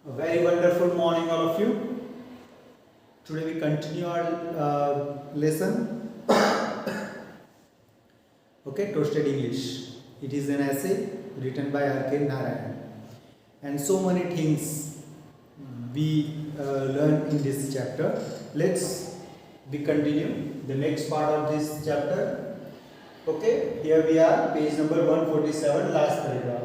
A very wonderful morning, all of you. Today we continue our lesson. Okay, Toasted English. It is an essay written by R.K. Narayan, and so many things we learn in this chapter. Let's we continue the next part of this chapter. Okay, here we are, page number 147, last paragraph.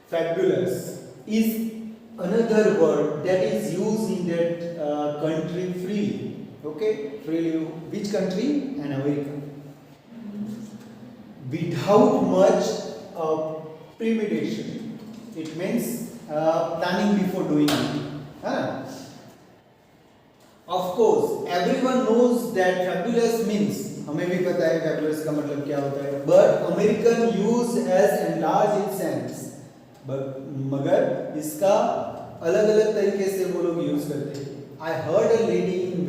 Fabulous is another word that is used in that country freely. Okay, freely. Which country? In America. Without much premeditation. It means planning before doing it. Of course, everyone knows that fabulous means. हमें भी पता है fabulous का मतलब क्या होता है. But American use as enlarged its sense. मगर इसका अलग अलग तरीके से वो लोग यूज करते हैं. I heard a lady in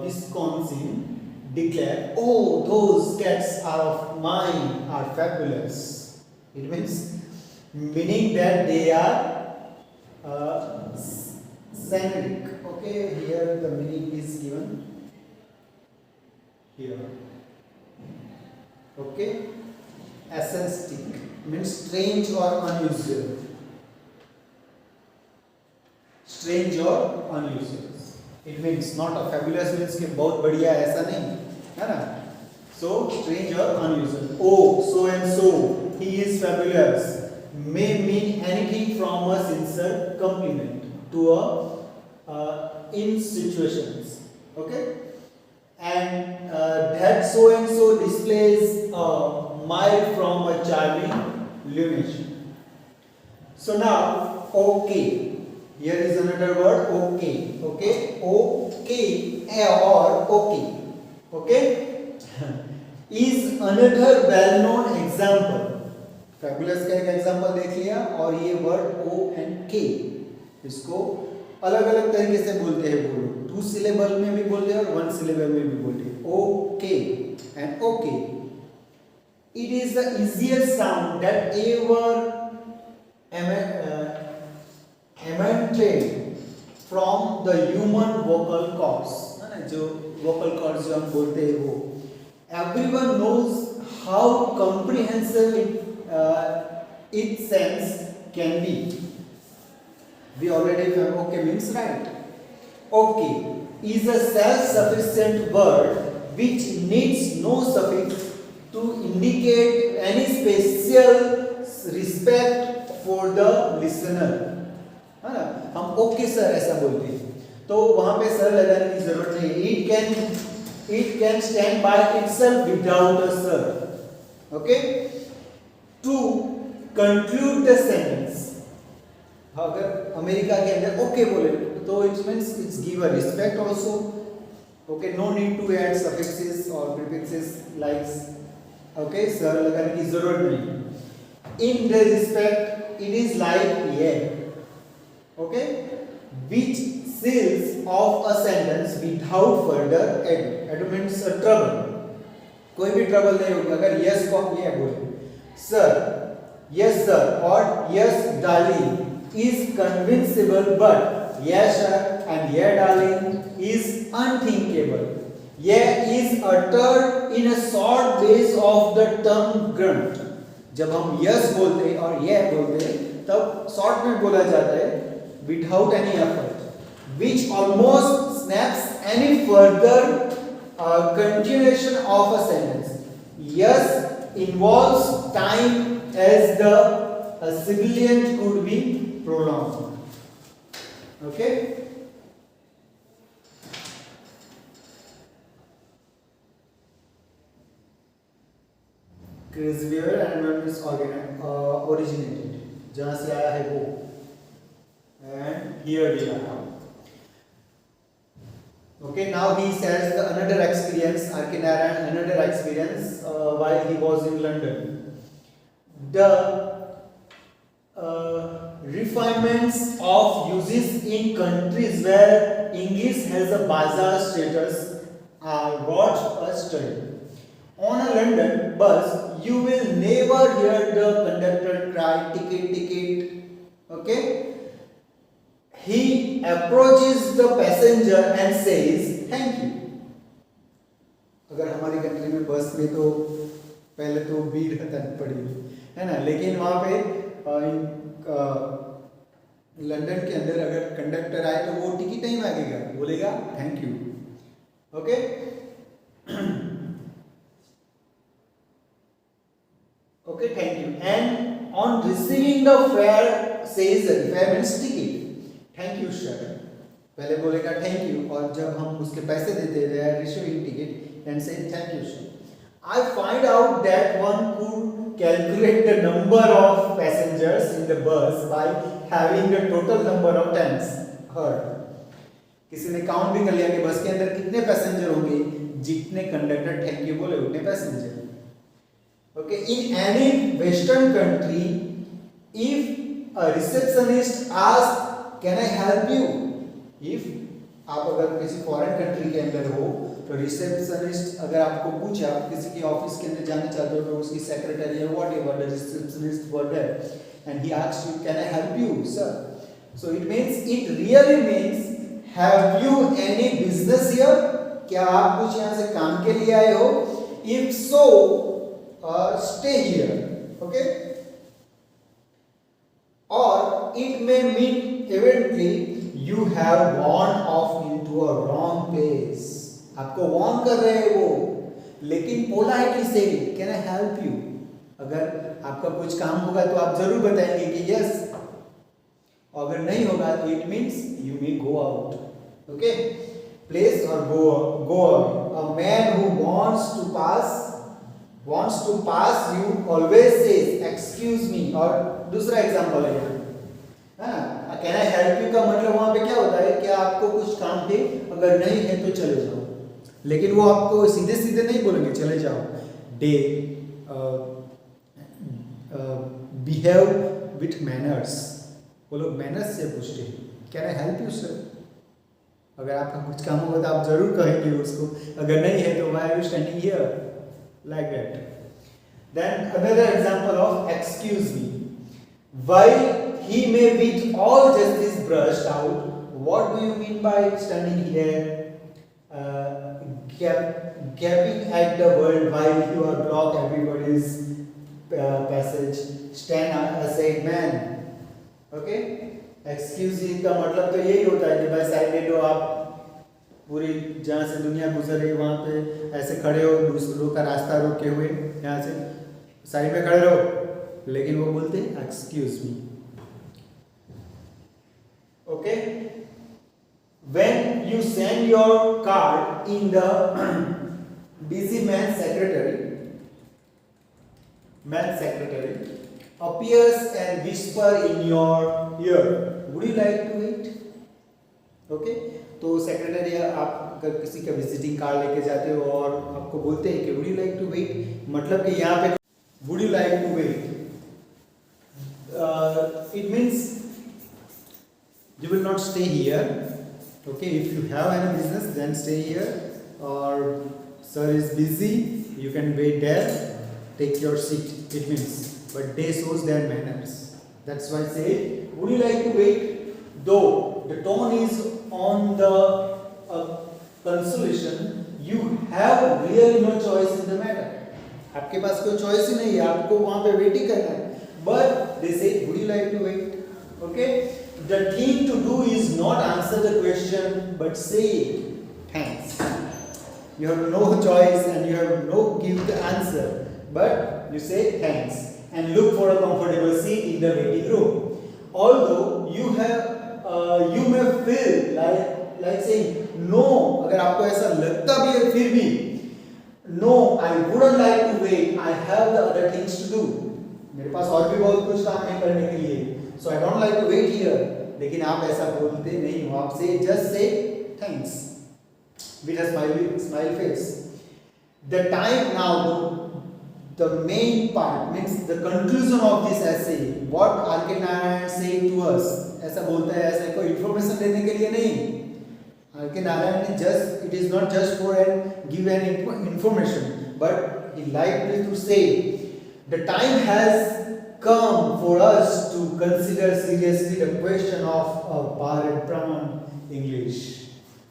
Wisconsin declare, "Oh, those cats are of mine are fabulous." It meaning that they are scenic. Okay, here the meaning is given here. Okay, aesthetic means strange or unusual. Strange or unusual. It means not a fabulous means कि बहुत बढ़िया ऐसा नहीं है ना. So strange or unusual. Oh, so and so, he is fabulous may mean anything from a sincere compliment to a in situations. Okay, and that so and so displays a mild from a charming lineage. So now, okay. Here is another word, okay. Okay, okay or okay. Okay, is another well-known example. Fabulous का एक example देख लिया और ये word O and K इसको अलग-अलग तरीके से बोलते हैं वो लोग. 2 syllable में भी बोलते हैं और 1 syllable में भी बोलते हैं. Okay and okay. It is the easiest sound that ever emanated from the human vocal cords. है ना, जो vocal cords जो हम बोलते हैं वो. Everyone knows how comprehensive its sense can be. We already have okay means right. Okay is a self-sufficient word which needs no suffix to indicate any special respect for the listener. है ना, हम okay sir ऐसा बोलते हैं तो वहां पे sir लगाने की जरूरत नहीं. It can stand by itself without a sir. Okay, to conclude the sentence, अगर अमेरिका के अंदर ओके बोले तो it means it's give a respect also. Okay, no need to add suffixes or prefixes like okay sir लगाने की जरूरत नहीं. In the respect it is like yeah. Okay, which seals off a sentence without further ado. Ado means a trouble. कोई भी trouble नहीं होगा अगर yes को हम ये बोले. Sir, yes sir or yes darling is convincible, but yes sir and yeah darling is unthinkable. Yeah is uttered in a short base of the tongue grunt. जब हम yes बोलते हैं और yeah बोलते हैं तब short में बोला जाता है without any effort, which almost snaps any further continuation of a sentence. Yes involves time as the sibilant could be prolonged. Okay. Criswell and is originated. जहाँ से आया है वो. And here we are. Okay, now he says the another experience, R.K. Narayan, another experience while he was in London. The refinements of uses in countries where English has a bazaar status are worth a study. On a London bus, you will never hear the conductor cry ticket, ticket. Okay? he approaches the passenger and says thank you. अगर हमारी country में बस में तो पहले तो भीड़ हतन पड़ी है ना, लेकिन वहाँ पे लंदन के अंदर अगर कंडक्टर आए तो वो टिकट नहीं मांगेगा, बोलेगा thank you. Okay. Okay, thank you. And on receiving the fare says fare means ticket. Thank you sir. पहले बोलेगा thank you और जब हम उसके पैसे देते हैं receiving ticket and say thank you sir. I find out that one could calculate the number of passengers in the bus by having the total number of times heard. किसी ने count भी कर लिया कि बस के अंदर कितने पैसेंजर होंगे, जितने कंडक्टर थैंक यू बोले उतने passenger. Okay, in any Western country, if a receptionist asks, "Can I help you?" If आप अगर किसी फॉरेन कंट्री के अंदर हो तो रिसेप्शनिस्ट अगर आपको पूछे, आप किसी के ऑफिस के अंदर जाना चाहते हो तो उसकी सेक्रेटरी या whatever the receptionist were there and he asks you, "Can I help you, sir?" So it really means, have you any business here? क्या आप कुछ यहाँ से काम के लिए आए हो? If so, stay here. Okay. Or it may mean eventually you have gone off into a wrong place. आपको warn कर रहे हैं वो, लेकिन politely say, "Can I help you?" अगर आपका कुछ काम होगा तो आप जरूर बताएंगे कि yes. अगर नहीं होगा तो it means you may go out. Okay. Place or go away. A man who wants to pass you always says excuse me. और दूसरा एग्जांपल है हाँ, कैन आई हेल्प यू का मतलब वहां पे क्या होता है कि आपको कुछ काम है, अगर नहीं है तो चले जाओ, लेकिन वो आपको सीधे सीधे नहीं बोलेंगे चले जाओ. They behave with manners. वो लोग मैनर्स से पूछते हैं can I help you sir. अगर आपका कुछ काम होगा तो आप जरूर कहेंगे उसको, अगर नहीं है तो why are you standing here, like that. Then another example of excuse me. While he may with all justice brushed out, what do you mean by standing here, gaping at the world while you are block everybody's passage? Stand aside man. Okay. Excuse me का मतलब तो यही होता है कि भाई side ले लो, आप पूरी जहाँ से दुनिया गुजर रही वहाँ पे ऐसे खड़े हो, दूसरों का रास्ता रोके हुए यहाँ से साइड में खड़े रहो, लेकिन वो बोलते हैं excuse me. Okay. When you send your card in the busy man secretary appears and whisper in your ear, would you like to eat? Okay. तो सेक्रेटरी आप अगर किसी का विजिटिंग कार्ड लेके जाते हो और आपको बोलते हैं कि would you like to wait, मतलब कि यहाँ पे would you like to wait, it means you will not stay here. Okay, if you have any business then stay here, or sir is busy, you can wait there, take your seat, it means. But they shows their manners. That's why I say, would you like to wait? Though the tone is on the consolation, you have really no choice in the matter. आपके पास कोई choice ही नहीं है, आपको वहाँ पे waiting करना है. But they say, would you like to wait? Okay. The thing to do is not answer the question, but say thanks. You have no choice and you have no give the answer, but you say thanks and look for a comfortable seat in the waiting room. Although you may feel like saying no, अगर आपको ऐसा लगता भी है फिर भी no, I wouldn't like to wait. I have the other things to do. मेरे पास और भी बहुत कुछ काम है करने के लिए, so I don't like to wait here. लेकिन आप ऐसा बोलते नहीं हो, आप से just say thanks with a smile face. The time now, the main part means the conclusion of this essay. What R.K. Narayan say to us? ऐसा बोलता है, ऐसा कोई information देने के लिए नहीं. R.K. Narayan it is not just for give an information, but he liked to say the time has come for us to consider seriously the question of Bharat Pran English.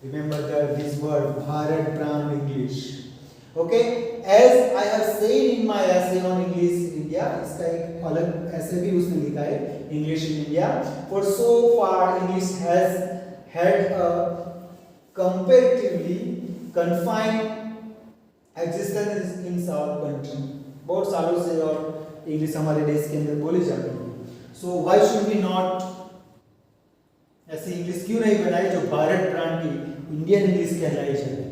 Remember this word Bharat Pran English. Okay, as I have said in my essay on English in India, इसका एक अलग essay भी उसने लिखा है English in India. For so far, English has had a comparatively confined existence in our country. बहुत सालों से और इंग्लिश हमारे देश के अंदर बोली जाती है. So why should we not ऐसी इंग्लिश क्यों नहीं बनाई जो भारत ब्रांड की इंडियन इंग्लिश कहलाई जाए.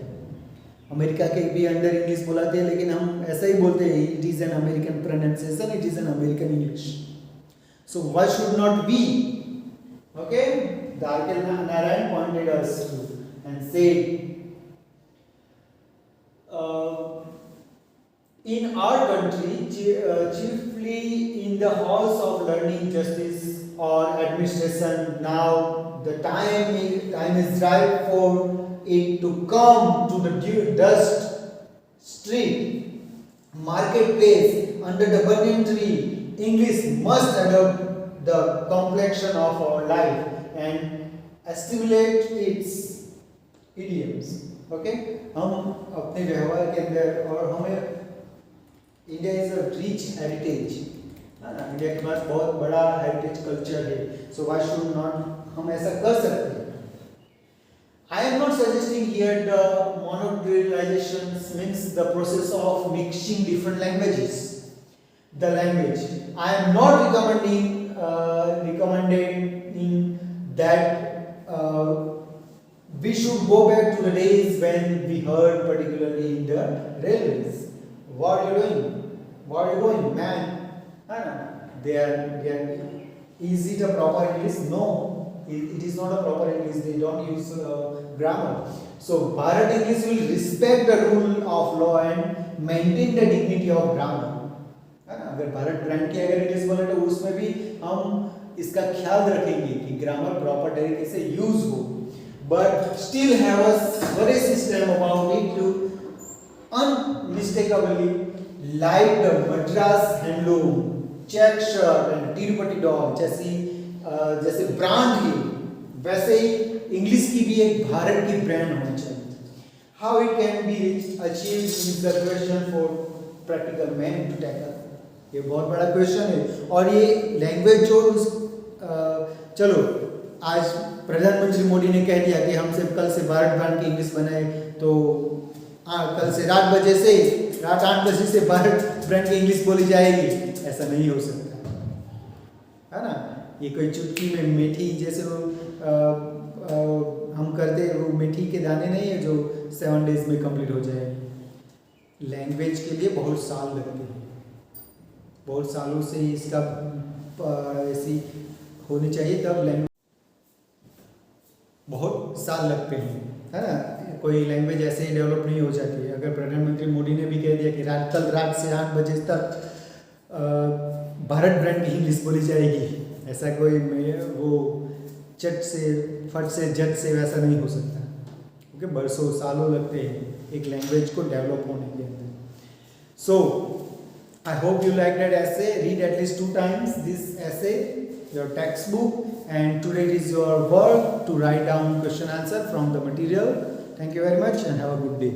अमेरिका के भी अंदर इंग्लिश बुलाते हैं लेकिन हम ऐसा ही बोलते हैं it is an American pronunciation, it is an American English. So why should not we. Okay, दार्केल Narayan pointed us to and said in our country, chiefly in the halls of learning, justice or administration, now the time is right for it to come to the dust street, marketplace, under the banyan tree. English must adopt the complexion of our life and assimilate its idioms. Okay, हम अपने व्यवहार के अंदर और हमें India is a rich heritage, है ना. India के पास बहुत बड़ा हेरिटेज कल्चर है. सो व्हाई शुड नॉट हम ऐसा कर सकते हैं. I am not suggesting here the monodulization means the process of mixing different languages. The language I am not recommending that we should go back to the days when we heard particularly in the railways. What are you doing? What are you doing, man? They are. Is it a proper English? No, it is not a proper English. They don't use grammar. So Bharat English will respect the rule of law and maintain the dignity of grammar. है ना. अगर Bharat brand की अगर English बोले तो उसमें भी हम इसका ख्याल रखेंगे कि ग्रामर प्रॉपर तरीके से यूज हो, but still have a very system about it to unmistakably like the Madras handloom, check shirt and Tirupati dog जैसे ब्रांड है, वैसे ही इंग्लिश की भी एक भारत की ब्रांड होनी चाहिए. How it can be achieved is the question for practical man to tackle. ये बहुत बड़ा क्वेश्चन है. और ये लैंग्वेज जो चलो आज प्रधानमंत्री मोदी ने कह दिया कि हम सिर्फ कल से भारत ब्रांड की इंग्लिश बनाए, तो कल से रात 8 बजे से भारत ब्रांड की इंग्लिश बोली जाएगी. ऐसा नहीं हो सकता, है ना. ये कोई चुटकी में मेथी जैसे हम करते हैं, वो मेथी के दाने नहीं है जो 7 डेज में कंप्लीट हो जाए. लैंग्वेज के लिए बहुत साल लगते हैं, बहुत सालों से इसका ऐसी होनी चाहिए, तब लैंग्वेज बहुत साल लगते हैं, है ना. कोई लैंग्वेज ऐसे ही डेवलप नहीं हो जाती है. अगर प्रधानमंत्री मोदी ने भी कह दिया कि कल रात से 8 बजे तक भारत ब्रांड की इंग्लिश बोली जाएगी, ऐसा कोई वो चट से फट से झट से वैसा नहीं हो सकता, क्योंकि बरसों सालों लगते हैं एक लैंग्वेज को डेवलप होने के अंदर. So I hope you like that essay. Read at least 2 times this essay, your textbook, and today it is your work to write down question answer from the material. Thank you very much and have a good day.